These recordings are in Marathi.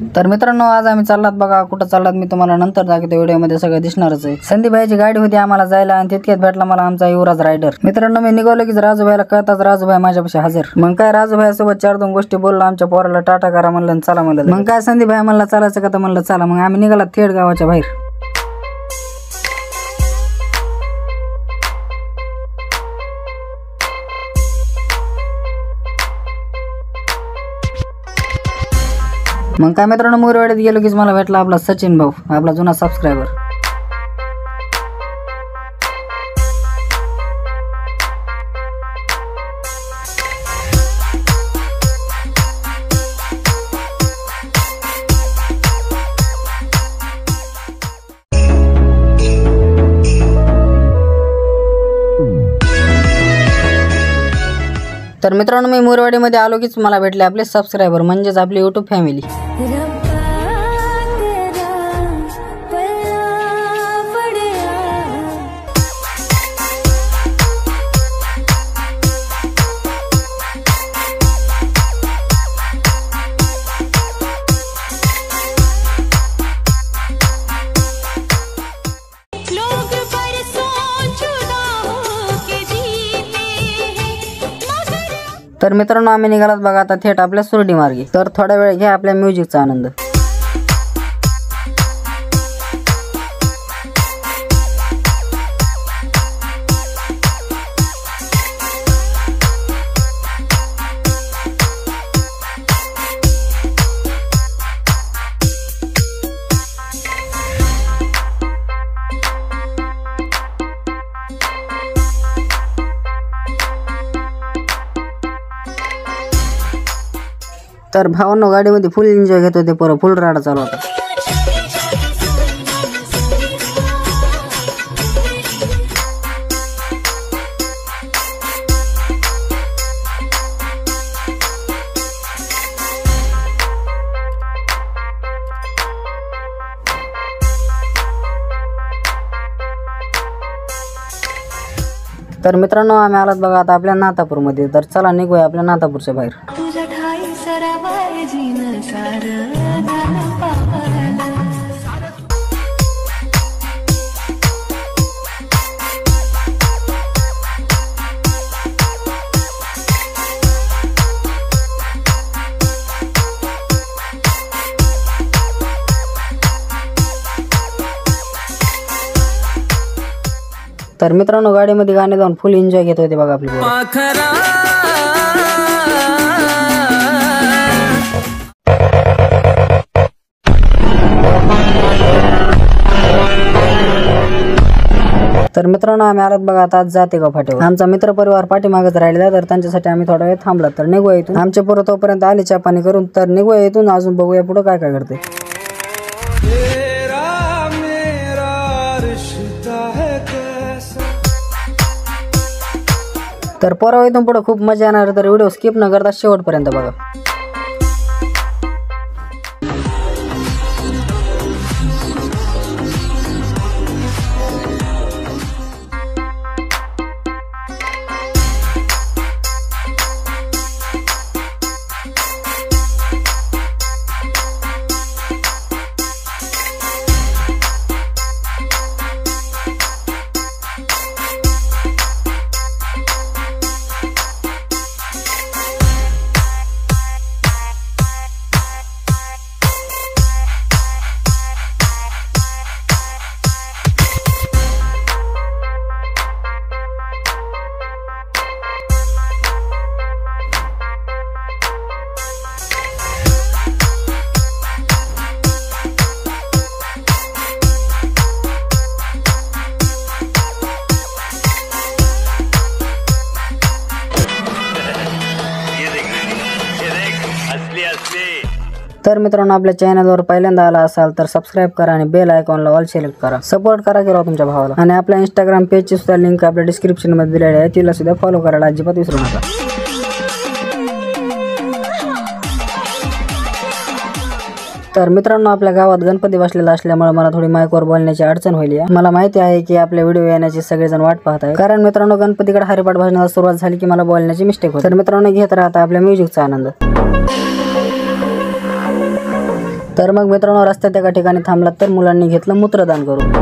तर मित्रांनो आज आम्ही चाललात बघा, कुठं चाललात मी तुम्हाला नंतर दाखवतो, व्हिडिओमध्ये सगळं दिसणारच आहे। संदीप भाईची गाडी होती आम्हाला जायला आणि तितक्यात भेटला मला आमचा युवराज रायडर। मित्रांनो मी निघालो की राजूभाईला कळताच राजूभाई माझ्यापाशी हजर। मग काय राजूभाईसोबत 4-2 गोष्टी बोललो, आमच्या पोराला टाटा करा म्हणलं, चला म्हणलं। मग काय संदीप भाई म्हणला चालायचं का, तर म्हणलं चला। मग आम्ही निघाला थेट गावाच्या बाहेर। मग काय मित्रांनो मुरवाडीत गेलो की मला भेटला आपला सचिन भाऊ, आपला जुना सबस्क्रायबर। तर मित्रांनो मी मुरवाडीमध्ये आलो कीच मला भेटले आपले सबस्क्रायबर, म्हणजेच आपली YouTube फॅमिली। तर मित्रांनो आम्ही निघालात बघा आता थेट आपल्या सुरडी मार्गी। तर थोडा वेळ घ्या आपल्या म्युझिकचा आनंद। तर भावांनो गाडीमध्ये फुल एन्जॉय घेत होते, पोरं फुल राडा चालू होता। तर मित्रांनो आम्ही आलात बघा आता आपल्या नातापूर मध्ये। तर चला निघूया आपल्या नातापूरच्या बाहेर। तर मित्रांनो गाडीमध्ये गाणे लावून फुल एन्जॉय घेत होते बघा आपली पोरं। तर मित्रांनो आम्ही आलात बघा आता जाते का फाट्यावर। आमचा मित्र परिवार पाठीमागच राहिलेला, तर त्यांच्यासाठी आम्ही थोडा वेळ थांबला। तर निघूया इथून, आमचे पोरं तोपर्यंत आले चहा पाणी करून। तर निघूया इथून, अजून बघूया पुढे काय काय घडते। तर पोरं इथून पुढे खूप मजा येणार, तर व्हिडिओ स्किप न करता शेवटपर्यंत बघा। तर मित्रांनो आपल्या चॅनलवर पहिल्यांदा आला असाल तर सबस्क्राइब करा आणि बेल आयकॉनला ऑल सिलेक्ट करा। सपोर्ट करा की राव तुमच्या भावाला। आणि आपल्या इंस्टाग्राम पेजची सुद्धा लिंक आपल्या डिस्क्रिप्शन मध्ये दिलेली आहे, तिला सुद्धा फॉलो करायला अजिबात विसरू नका। तर मित्रांनो आपल्या गावात गणपती बसलेला असल्यामुळे मला थोडी माईकवर बोलण्याची अडचण होईल। मला माहिती आहे की आपले व्हिडिओ येण्याची सगळेजण वाट पाहत आहेत, कारण मित्रांनो गणपतीकडे हरिपाठ भाजनाला सुरुवात झाली की मला बोलण्याची मिस्टेक होते। तर मित्रांनो घेत राहता आपल्या म्युझिकचा आनंद। तर मग मित्रांनो रस्त्यात एका ठिकाणी थांबला तर मुलांनी घेतलं मूत्रदान करून.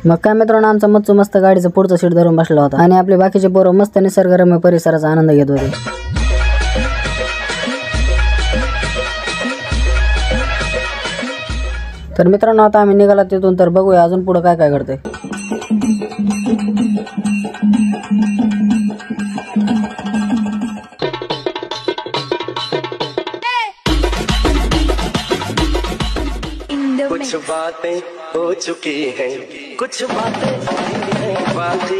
मग काय मित्रांनो आमचा मच्चू मस्त गाडीचं पुढचं सीट धरून बसला होता आणि आपले बाकीचे पोरं मस्त निसर्गरम्य परिसराचा आनंद घेत होते. तर मित्रांनो आता आम्ही निघाला तिथून, तर बघूया अजून पुढे काय काय घडतंय. कुछ बातें हो चुकी हैं, कुछ बातें बाकी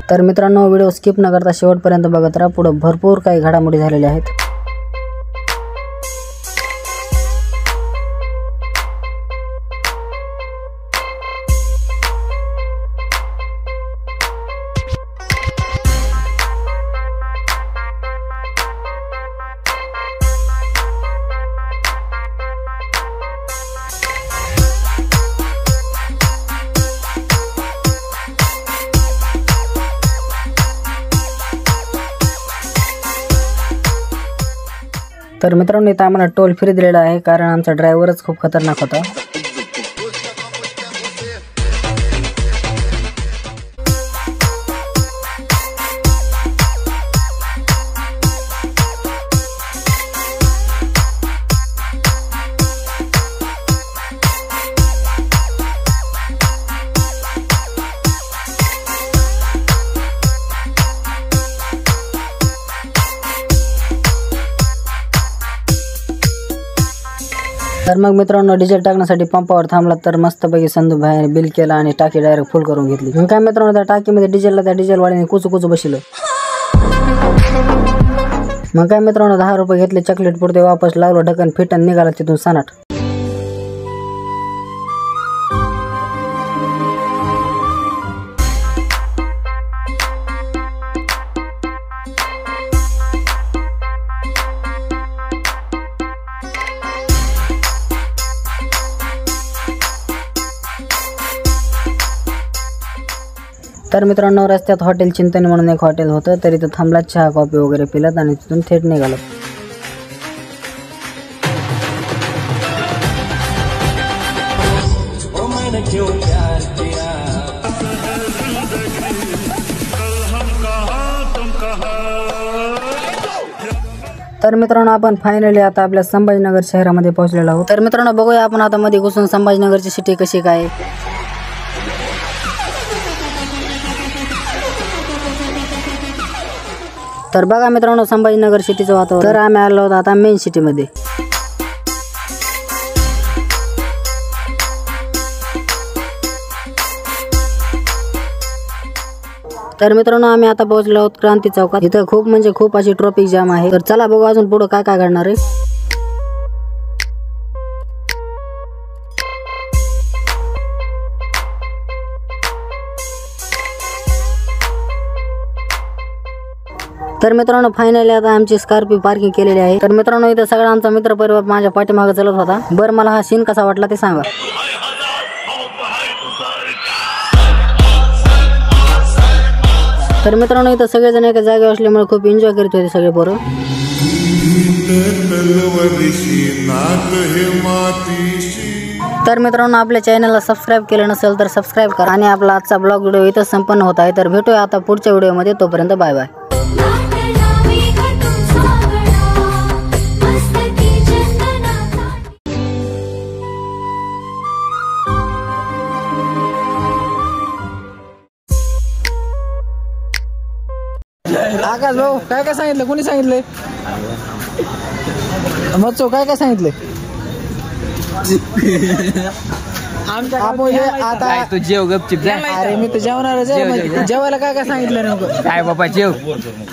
तर मित्रांनो व्हिडिओ स्किप न करता शेवटपर्यंत बघत राहा. पुढे भरपूर काही घडामोडी झालेल्या आहेत. तर मित्रांनो इथं आम्हाला टोल फ्री दिलेला आहे, कारण आमचा ड्रायव्हरच खूप खतरनाक होता. तर मग मित्रांनो डिझेल टाकण्यासाठी पंपावर थांबला तर मस्तपैकी संधू भाई बिल केला आणि टाकी डायरेक्ट फुल करून घेतली. मग काय मित्रांनो त्या टाकीमध्ये डिझेलला त्या डिझेल वाल्याने कुचू बसलं. मग काय मित्रांनो 10 रुपये घेतले चॉकलेट पुरते, वापस लावलं ढक्कन फिटन निघाला तिथून सनाट. तर मित्रांनो रस्त्यात हॉटेल चिंतनी म्हणून एक हॉटेल होतं, तर इथं थांबला, चहा कॉफी वगैरे पिलात आणि तिथून थेट निघालो. तर मित्रांनो आपण फायनली आता आपल्या संभाजीनगर शहरामध्ये पोहोचलेलो आहोत. तर मित्रांनो बघूया आपण आता मध्ये घुसून संभाजीनगरची सिटी कशी काय. तर बघा मित्रांनो संभाजीनगर सिटीचं वातावरण. तर आम्ही आलो होतो आता मेन सिटीमध्ये. तर मित्रांनो आम्ही आता पोहोचलो आहोत क्रांती चौकात. इथं खूप म्हणजे खूप अशी ट्रॉफिक जाम आहे. तर चला बघू अजून पुढे काय काय घडणार आहे. तर मित्रांनो फायनली आता आमची स्कॉर्पिओ पार्किंग केलेली आहे. तर मित्रांनो इथं सगळा आमचा मित्र परिवार माझ्या पाठीमागे चलत होता. बरं मला हा सीन कसा वाटला ते सांगा. तर मित्रांनो इथं सगळेजण एका जागेवर असल्यामुळे खूप एन्जॉय करत होते सगळे पोरं. तर मित्रांनो आपल्या चॅनलला सबस्क्राईब केलं नसेल तर सबस्क्राईब करा आणि आपला आजचा ब्लॉग व्हिडिओ इथं संपन्न होत आहे. तर भेटूया आता पुढच्या व्हिडिओमध्ये. तोपर्यंत बाय बाय. आकाश भाऊ काय काय सांगितलं, कोणी सांगितलंय? मच्छो काय काय सांगितलंय? आता तू जेव गपचिप जा. अरे मी तर जेवणारच आहे. जेवायला काय काय सांगितलं नेमकं? काय बाबा जेव.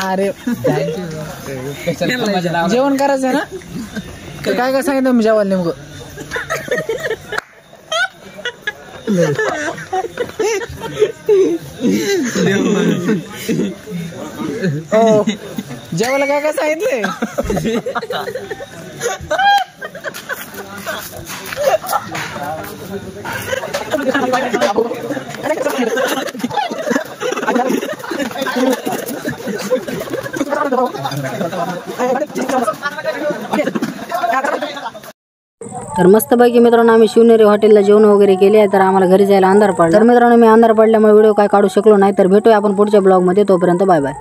अरे जेवण करायचं ना. तर काय काय सांगितलं मी जेवायला नेमकं? हो जेवायला काय काय सांगितलंय? तर मस्तपैकी मित्रांनो आम्ही शिवनेरी हॉटेलला जेवण वगैरे केले. तर आम्हाला घरी जायला अंधार पडला. तर मित्रांनो मी अंधार पडल्यामुळे व्हिडिओ काय काढू शकलो नाही. तर भेटूया आपण पुढच्या ब्लॉग मध्ये. तोपर्यंत बाय बाय.